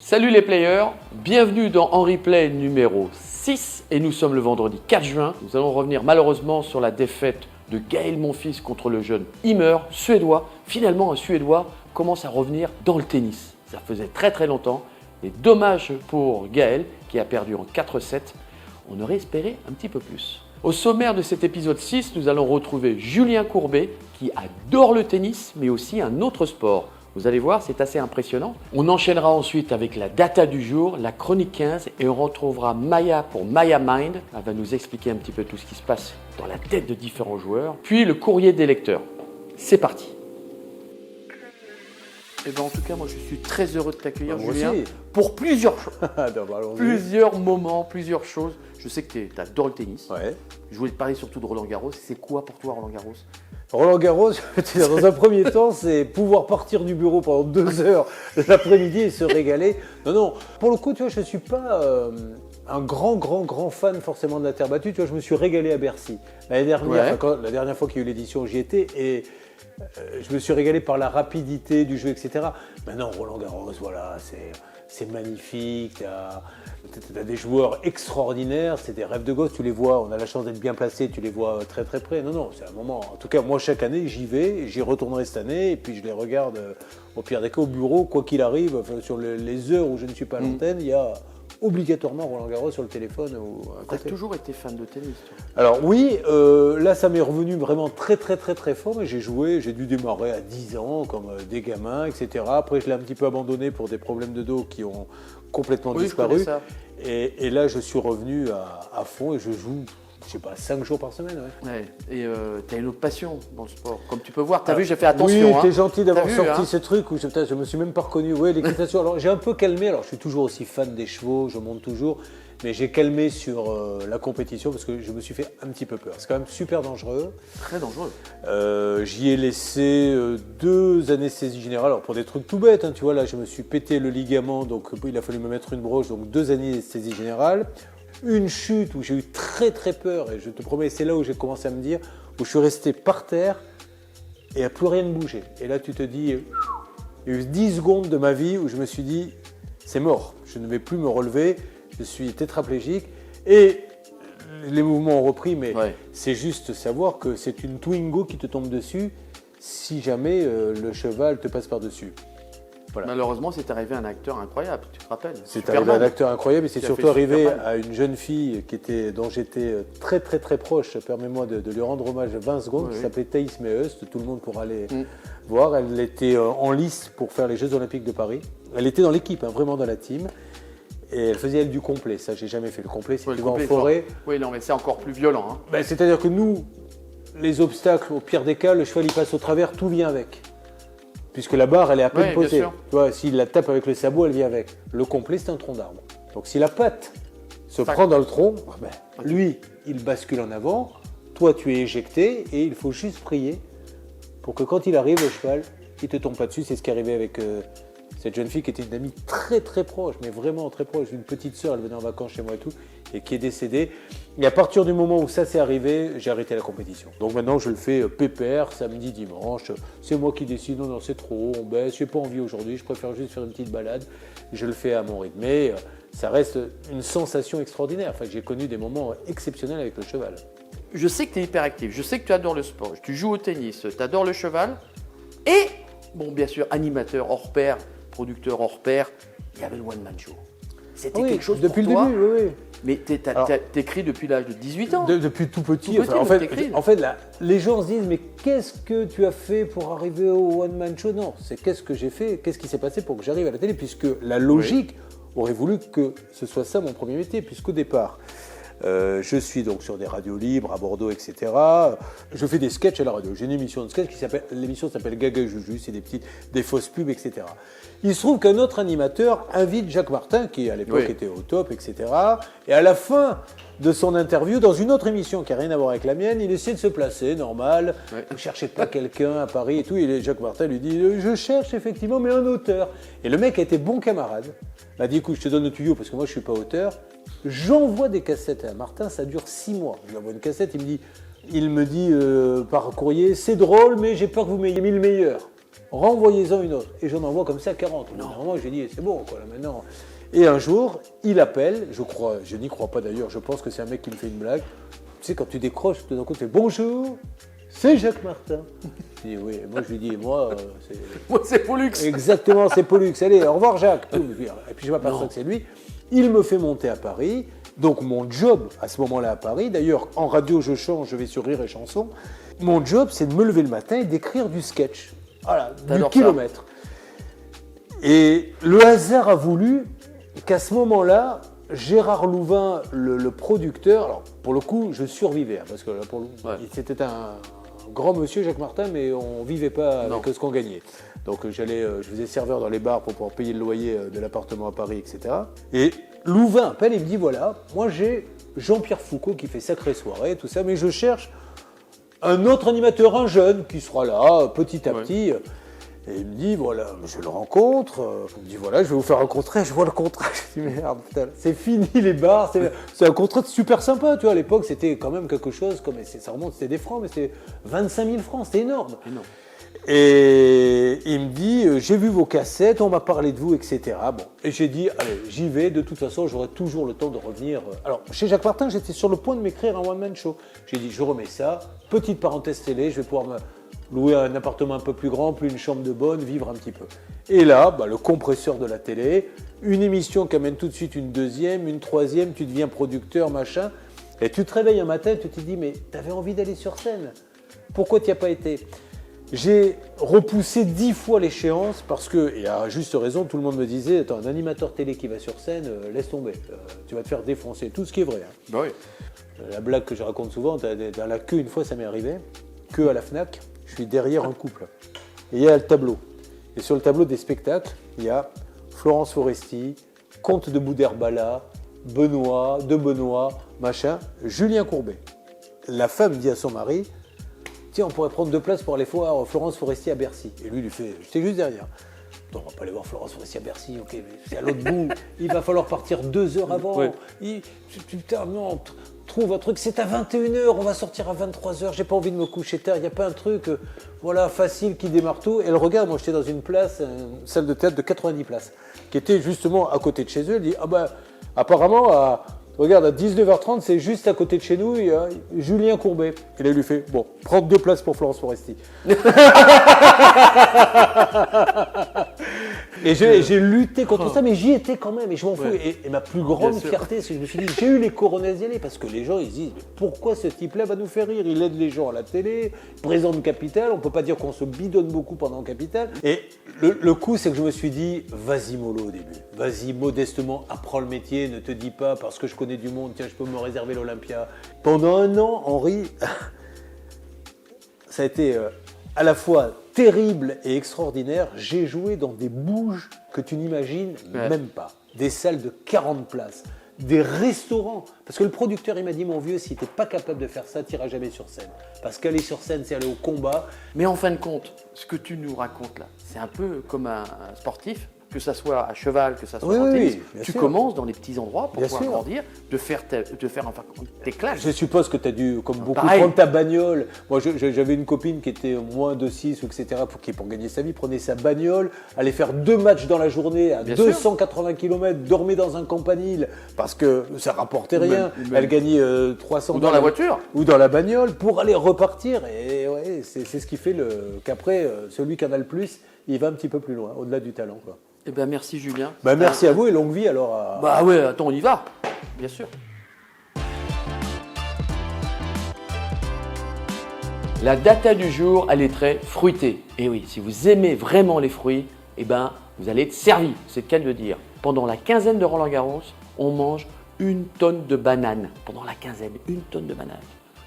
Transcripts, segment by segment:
Salut les players, bienvenue dans En Replay numéro 6 et nous sommes le vendredi 4 juin. Nous allons revenir malheureusement sur la défaite de Gaël Monfils contre le jeune Ymer, suédois. Finalement un suédois commence à revenir dans le tennis. Ça faisait très longtemps et dommage pour Gaël qui a perdu en 4-7. On aurait espéré un petit peu plus. Au sommaire de cet épisode 6, nous allons retrouver Julien Courbet qui adore le tennis mais aussi un autre sport. Vous allez voir, c'est assez impressionnant. On enchaînera ensuite avec la data du jour, la chronique 15 et on retrouvera Maya pour Maya Mind. Elle va nous expliquer un petit peu tout ce qui se passe dans la tête de différents joueurs. Puis le courrier des lecteurs. C'est parti. Et en tout cas, moi je suis très heureux de t'accueillir, Julien, aussi. pour plusieurs choses. Non, Plusieurs moments, plusieurs choses. Je sais que tu adores le tennis. Ouais. Je voulais te parler surtout de Roland Garros. C'est quoi pour toi Roland Garros? Roland Garros, dans un premier temps, c'est pouvoir partir du bureau pendant 2 heures l'après-midi et se régaler. Non, pour le coup, tu vois, je ne suis pas un grand fan forcément de la terre battue. Tu vois, je me suis régalé à Bercy. La dernière fois qu'il y a eu l'édition, j'y étais et je me suis régalé par la rapidité du jeu, etc. Maintenant, Roland Garros, voilà, c'est magnifique. Tu as des joueurs extraordinaires, c'est des rêves de gosse, tu les vois, on a la chance d'être bien placé, tu les vois très près. Non, c'est un moment. En tout cas, moi, chaque année, j'y vais, j'y retournerai cette année, et puis je les regarde au pire des cas au bureau, quoi qu'il arrive, enfin, sur les heures où je ne suis pas à l'antenne, il y a obligatoirement Roland Garros sur le téléphone. Tu as toujours été fan de tennis, toi? Alors oui, là ça m'est revenu vraiment très fort, mais j'ai dû démarrer à 10 ans comme des gamins, etc. Après je l'ai un petit peu abandonné pour des problèmes de dos qui ont complètement disparu. Et là je suis revenu à fond et je joue, je sais pas, 5 jours par semaine. Ouais. Et tu as une autre passion dans le sport. Comme tu peux voir, tu as vu, j'ai fait attention. Oui, t'es gentil d'avoir sorti hein. ce truc où je me suis même pas reconnu. Oui, l'équitation. Alors j'ai un peu calmé, alors je suis toujours aussi fan des chevaux, je monte toujours. Mais j'ai calmé sur la compétition parce que je me suis fait un petit peu peur. C'est quand même super dangereux. Très dangereux. J'y ai laissé 2 anesthésies générales. Alors pour des trucs tout bêtes, hein, tu vois, là je me suis pété le ligament, donc il a fallu me mettre une broche, donc 2 anesthésies générales. Une chute où j'ai eu très peur et je te promets, c'est là où j'ai commencé à me dire, où je suis resté par terre et il n'y a plus rien de bougé. Et là tu te dis, il y a eu 10 secondes de ma vie où je me suis dit, c'est mort, je ne vais plus me relever. Je suis tétraplégique et les mouvements ont repris, mais c'est juste savoir que c'est une Twingo qui te tombe dessus si jamais le cheval te passe par-dessus. Voilà. Malheureusement, c'est arrivé à un acteur incroyable, tu te rappelles? C'est arrivé à un acteur incroyable et c'est surtout arrivé à une jeune fille dont j'étais très proche, permets-moi de lui rendre hommage 20 secondes, qui s'appelait Thaïs Meust, tout le monde pourra aller voir. Elle était en lice pour faire les Jeux Olympiques de Paris. Elle était dans l'équipe, hein, vraiment dans la team. Et elle faisait du complet, ça j'ai jamais fait. Le complet, c'est tu vas en forêt. Oui, non, mais c'est encore plus violent. Hein. Ben, c'est-à-dire que nous, les obstacles, au pire des cas, le cheval il passe au travers, tout vient avec. Puisque la barre, elle est à peine posée. Tu vois, s'il la tape avec le sabot, elle vient avec. Le complet, c'est un tronc d'arbre. Donc si la patte se prend dans le tronc, lui, il bascule en avant, toi tu es éjecté et il faut juste prier pour que quand il arrive, le cheval, il te tombe pas dessus. C'est ce qui est arrivé avec cette jeune fille qui était une amie très proche, mais vraiment très proche, une petite sœur, elle venait en vacances chez moi et tout, et qui est décédée. Et à partir du moment où ça s'est arrivé, j'ai arrêté la compétition. Donc maintenant, je le fais pépère, samedi, dimanche. C'est moi qui décide, non, c'est trop, on baisse, j'ai pas envie aujourd'hui, je préfère juste faire une petite balade. Je le fais à mon rythme. Mais ça reste une sensation extraordinaire. Enfin, j'ai connu des moments exceptionnels avec le cheval. Je sais que tu es hyperactif, je sais que tu adores le sport, tu joues au tennis, tu adores le cheval, et, bon, bien sûr, animateur hors pair, producteur hors pair, il y avait le One Man Show. C'était quelque chose depuis pour toi. Depuis le début, oui. Mais t'écris depuis l'âge de 18 ans. Depuis tout petit. En fait, là, les gens se disent, mais qu'est-ce que tu as fait pour arriver au One Man Show? Non, c'est qu'est-ce que j'ai fait, qu'est-ce qui s'est passé pour que j'arrive à la télé, puisque la logique aurait voulu que ce soit ça mon premier métier, puisqu'au départ, je suis donc sur des radios libres à Bordeaux, etc. Je fais des sketchs à la radio. J'ai une émission de sketch l'émission s'appelle Gaga et Juju, c'est des fausses pubs, etc. Il se trouve qu'un autre animateur invite Jacques Martin, qui à l'époque était au top, etc. Et à la fin de son interview, dans une autre émission qui n'a rien à voir avec la mienne, il essaie de se placer, normal. Ne cherchez pas quelqu'un à Paris et tout. Et Jacques Martin lui dit, je cherche effectivement, mais un auteur. Et le mec a été bon camarade. Il m'a dit, écoute, je te donne le tuyau parce que moi je ne suis pas auteur. J'envoie des cassettes à Martin, ça dure 6 mois. Je lui envoie une cassette, il me dit par courrier, c'est drôle, mais j'ai peur que vous m'ayez mis le meilleur. renvoyez-en une autre. Et j'en envoie comme ça 40. Normalement, j'ai dit, c'est bon, quoi, là, maintenant. Et un jour, il appelle, je n'y crois pas d'ailleurs, je pense que c'est un mec qui me fait une blague. Tu sais, quand tu décroches, tout d'un coup, tu fais bonjour, c'est Jacques Martin. Je dis oui, moi je lui dis, moi, c'est. Moi, c'est Pollux. Exactement, c'est Pollux. Allez, au revoir Jacques. Et puis je m'aperçois que c'est lui. Il me fait monter à Paris. Donc mon job à ce moment-là à Paris, d'ailleurs en radio je change, je vais sur Rire et Chanson. Mon job, c'est de me lever le matin et d'écrire du sketch. Voilà, du kilomètre. Et le hasard a voulu qu'à ce moment-là, Gérard Louvain, le producteur, alors pour le coup, je survivais, parce que là, c'était un grand monsieur, Jacques Martin, mais on ne vivait pas avec ce qu'on gagnait. Donc je faisais serveur dans les bars pour pouvoir payer le loyer de l'appartement à Paris, etc. Et Louvain appelle et me dit, voilà, moi j'ai Jean-Pierre Foucault qui fait Sacrée Soirée, tout ça, mais je cherche un autre animateur, un jeune, qui sera là, petit à petit. Et il me dit, voilà, je le rencontre, il me dit, voilà, je vais vous faire un contrat, je vois le contrat, je dis, merde, putain, c'est fini les bars, c'est un contrat super sympa, tu vois, à l'époque, c'était quand même quelque chose, ça remonte, c'était des francs, mais c'était 25 000 francs, c'était énorme. Et il me dit, j'ai vu vos cassettes, on m'a parlé de vous, etc. Bon, et j'ai dit, allez, j'y vais, de toute façon, j'aurai toujours le temps de revenir. Alors, chez Jacques Martin, j'étais sur le point de m'écrire un one-man show. J'ai dit, je remets ça, petite parenthèse télé, je vais pouvoir me louer un appartement un peu plus grand, plus une chambre de bonne, vivre un petit peu. Et là, le compresseur de la télé, une émission qui amène tout de suite une deuxième, une troisième, tu deviens producteur, machin. Et tu te réveilles un matin et tu te dis, mais t'avais envie d'aller sur scène. Pourquoi tu n'y as pas été ? J'ai repoussé 10 fois l'échéance parce que, et à juste raison, tout le monde me disait, attends, un animateur télé qui va sur scène, laisse tomber, tu vas te faire défoncer, tout ce qui est vrai. Hein. Bah oui. La blague que je raconte souvent, dans la queue, une fois ça m'est arrivé, queue à la Fnac, je suis derrière un couple. Et il y a le tableau. Et sur le tableau des spectacles, il y a Florence Foresti, Comte de Boudherbala, Benoît, machin, Julien Courbet. La femme dit à son mari, tiens, on pourrait prendre 2 places pour aller voir Florence Foresti à Bercy. Et lui fait, j'étais juste derrière. On va pas aller voir Florence Foresti à Bercy, ok, mais c'est à l'autre bout. Il va falloir partir 2 heures avant. Ouais. Putain, non, trouve un truc, c'est à 21h, on va sortir à 23h, j'ai pas envie de me coucher tard, il n'y a pas un truc facile qui démarre tout. Elle regarde, moi j'étais dans une salle de théâtre de 90 places, qui était justement à côté de chez eux. Elle dit, apparemment, regarde, à 19h30, c'est juste à côté de chez nous, il y a Julien Courbet. Et là, il lui fait, bon, prends 2 places pour Florence Foresti. Et j'ai lutté contre ça, mais j'y étais quand même, et je m'en fous. Et ma plus grande fierté, c'est que je me suis dit, j'ai eu les couronnes d'y aller, parce que les gens, ils se disent, mais pourquoi ce type-là va nous faire rire ? Il aide les gens à la télé, présente Capital, on peut pas dire qu'on se bidonne beaucoup pendant Capital. Et le coup, c'est que je me suis dit, vas-y mollo au début, vas-y modestement, apprends le métier, ne te dis pas, parce que je connais du monde, tiens, je peux me réserver l'Olympia. Pendant un an, Henri, ça a été à la fois terrible et extraordinaire. J'ai joué dans des bouges que tu n'imagines même pas. Des salles de 40 places, des restaurants. Parce que le producteur, il m'a dit, mon vieux, si tu n'es pas capable de faire ça, tu n'iras jamais sur scène. Parce qu'aller sur scène, c'est aller au combat. Mais en fin de compte, ce que tu nous racontes là, c'est un peu comme un sportif. Que ça soit à cheval, que ça soit en tennis, tu commences dans les petits endroits pour pouvoir grandir, de faire tes clashs. Je suppose que tu as dû, comme beaucoup, prendre ta bagnole. Moi, j'avais une copine qui était moins de 6, etc., pour gagner sa vie, prenait sa bagnole, allait faire 2 matchs dans la journée à 280 km, dormait dans un campanile, parce que ça rapportait rien. Elle gagnait 300 ou dans la voiture. Ou dans la bagnole, pour aller repartir. Et ouais, c'est ce qui fait qu'après, celui qui en a le plus, il va un petit peu plus loin, au-delà du talent, quoi. Eh bien, merci Julien. Merci à vous et longue vie alors. Bah ouais, attends, on y va, bien sûr. La data du jour, elle est très fruitée. Et oui, si vous aimez vraiment les fruits, vous allez être servi, c'est le cas de le dire. Pendant la quinzaine de Roland-Garros, on mange 1 tonne de bananes. Pendant la quinzaine, 1 tonne de bananes.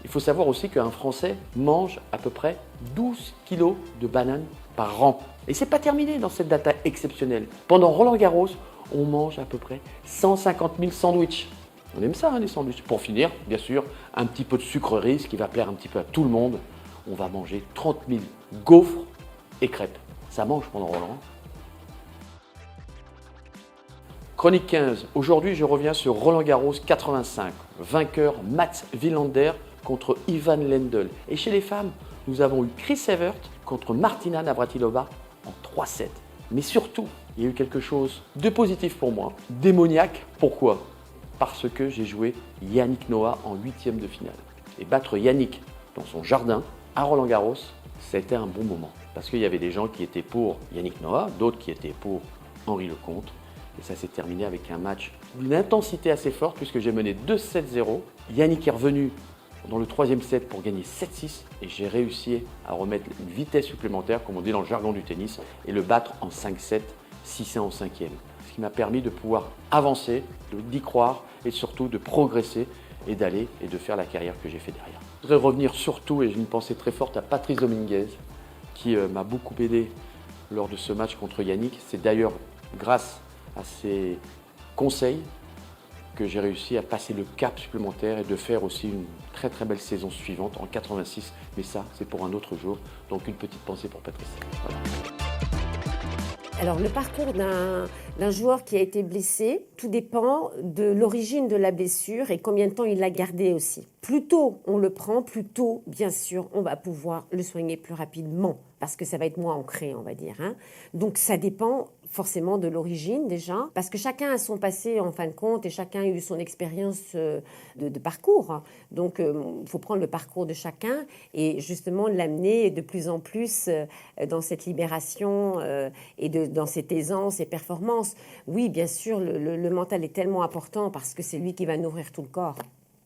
Il faut savoir aussi qu'un Français mange à peu près 12 kilos de bananes par an. Et c'est pas terminé dans cette data exceptionnelle. Pendant Roland-Garros, on mange à peu près 150 000 sandwichs. On aime ça, les sandwichs. Pour finir, bien sûr, un petit peu de sucreries, ce qui va plaire un petit peu à tout le monde. On va manger 30 000 gaufres et crêpes. Ça mange pendant Roland. Chronique 15. Aujourd'hui, je reviens sur Roland-Garros 85. Vainqueur Mats Wilander contre Ivan Lendl. Et chez les femmes, nous avons eu Chris Evert contre Martina Navratilova 3-7. Mais surtout, il y a eu quelque chose de positif pour moi, démoniaque. Pourquoi? Parce que j'ai joué Yannick Noah en 8e de finale. Et battre Yannick dans son jardin, à Roland-Garros, c'était un bon moment. Parce qu'il y avait des gens qui étaient pour Yannick Noah, d'autres qui étaient pour Henri Lecomte. Et ça s'est terminé avec un match d'une intensité assez forte puisque j'ai mené 2-7-0. Yannick est revenu dans le 3e set pour gagner 7-6 et j'ai réussi à remettre une vitesse supplémentaire, comme on dit dans le jargon du tennis, et le battre en 5-7, 6-1 en 5e. Ce qui m'a permis de pouvoir avancer, d'y croire et surtout de progresser et d'aller et de faire la carrière que j'ai fait derrière. Je voudrais revenir surtout, et j'ai une pensée très forte à Patrice Dominguez qui m'a beaucoup aidé lors de ce match contre Yannick. C'est d'ailleurs grâce à ses conseils que j'ai réussi à passer le cap supplémentaire et de faire aussi une très très belle saison suivante en 86. Mais ça, c'est pour un autre jour. Donc une petite pensée pour Patrice. Voilà. Alors le parcours d'un joueur qui a été blessé, tout dépend de l'origine de la blessure et combien de temps il l'a gardé aussi. Plus tôt on le prend, plus tôt, bien sûr, on va pouvoir le soigner plus rapidement parce que ça va être moins ancré, on va dire. Donc ça dépend forcément de l'origine déjà, parce que chacun a son passé en fin de compte et chacun a eu son expérience de parcours. Donc il faut prendre le parcours de chacun et justement l'amener de plus en plus dans cette libération et dans cette aisance et performance. Oui, bien sûr, le mental est tellement important parce que c'est lui qui va nourrir tout le corps.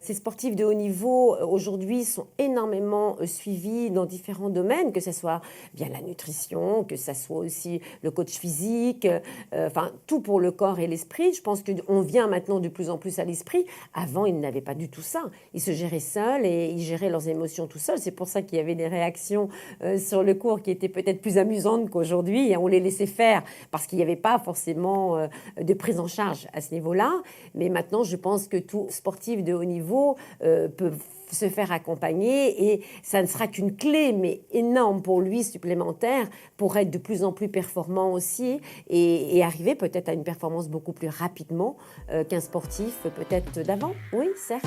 Ces sportifs de haut niveau, aujourd'hui, sont énormément suivis dans différents domaines, que ce soit bien la nutrition, que ce soit aussi le coach physique, enfin, tout pour le corps et l'esprit. Je pense qu'on vient maintenant de plus en plus à l'esprit. Avant, ils n'avaient pas du tout ça. Ils se géraient seuls et ils géraient leurs émotions tout seuls. C'est pour ça qu'il y avait des réactions sur le court qui étaient peut-être plus amusantes qu'aujourd'hui. Et on les laissait faire parce qu'il n'y avait pas forcément de prise en charge à ce niveau-là. Mais maintenant, je pense que tout sportif de haut niveau peuvent se faire accompagner et ça ne sera qu'une clé mais énorme pour lui supplémentaire pour être de plus en plus performant aussi et arriver peut-être à une performance beaucoup plus rapidement qu'un sportif peut-être d'avant. Oui, certes.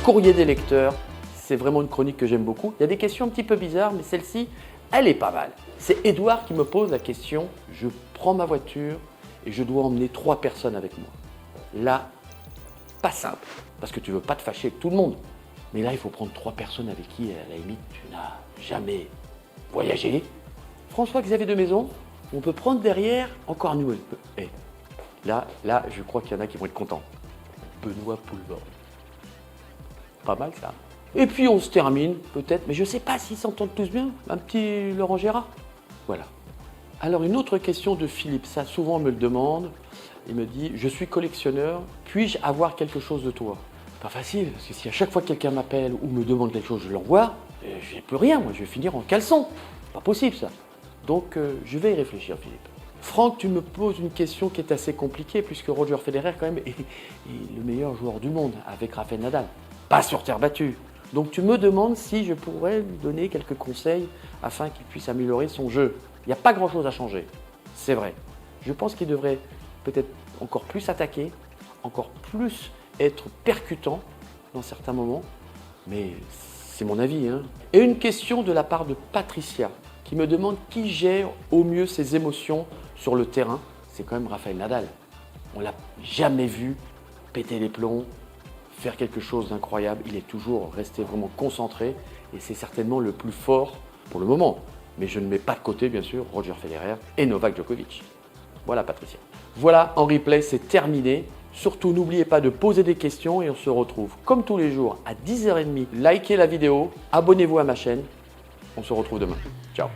Courrier des lecteurs, c'est vraiment une chronique que j'aime beaucoup. Il y a des questions un petit peu bizarres mais celle-ci, elle est pas mal. C'est Edouard qui me pose la question, je prends ma voiture et je dois emmener 3 personnes avec moi. Là, pas simple, parce que tu ne veux pas te fâcher avec tout le monde. Mais là, il faut prendre 3 personnes avec qui, à la limite, tu n'as jamais voyagé. François-Xavier de Maison, on peut prendre derrière encore nous. Et là, je crois qu'il y en a qui vont être contents. Benoît Poulvord. Pas mal ça. Et puis on se termine, peut-être, mais je ne sais pas s'ils s'entendent tous bien, un petit Laurent Gérard. Voilà. Alors une autre question de Philippe, ça souvent on me le demande. Il me dit, je suis collectionneur, puis-je avoir quelque chose de toi? Pas facile, parce que si à chaque fois que quelqu'un m'appelle ou me demande quelque chose, je l'envoie, je n'ai plus rien, moi je vais finir en caleçon. Pas possible ça. Donc je vais y réfléchir, Philippe. Franck, tu me poses une question qui est assez compliquée, puisque Roger Federer quand même est le meilleur joueur du monde, avec Rafael Nadal. Pas sur terre battue. Donc tu me demandes si je pourrais lui donner quelques conseils afin qu'il puisse améliorer son jeu. Il n'y a pas grand-chose à changer, c'est vrai. Je pense qu'il devrait peut-être encore plus attaquer, encore plus être percutant dans certains moments, mais c'est mon avis. Et une question de la part de Patricia, qui me demande qui gère au mieux ses émotions sur le terrain. C'est quand même Rafael Nadal. On ne l'a jamais vu péter les plombs, faire quelque chose d'incroyable. Il est toujours resté vraiment concentré et c'est certainement le plus fort pour le moment. Mais je ne mets pas de côté, bien sûr, Roger Federer et Novak Djokovic. Voilà, Patricia. Voilà, en replay, c'est terminé. Surtout, n'oubliez pas de poser des questions et on se retrouve comme tous les jours à 10h30. Likez la vidéo, abonnez-vous à ma chaîne. On se retrouve demain. Ciao.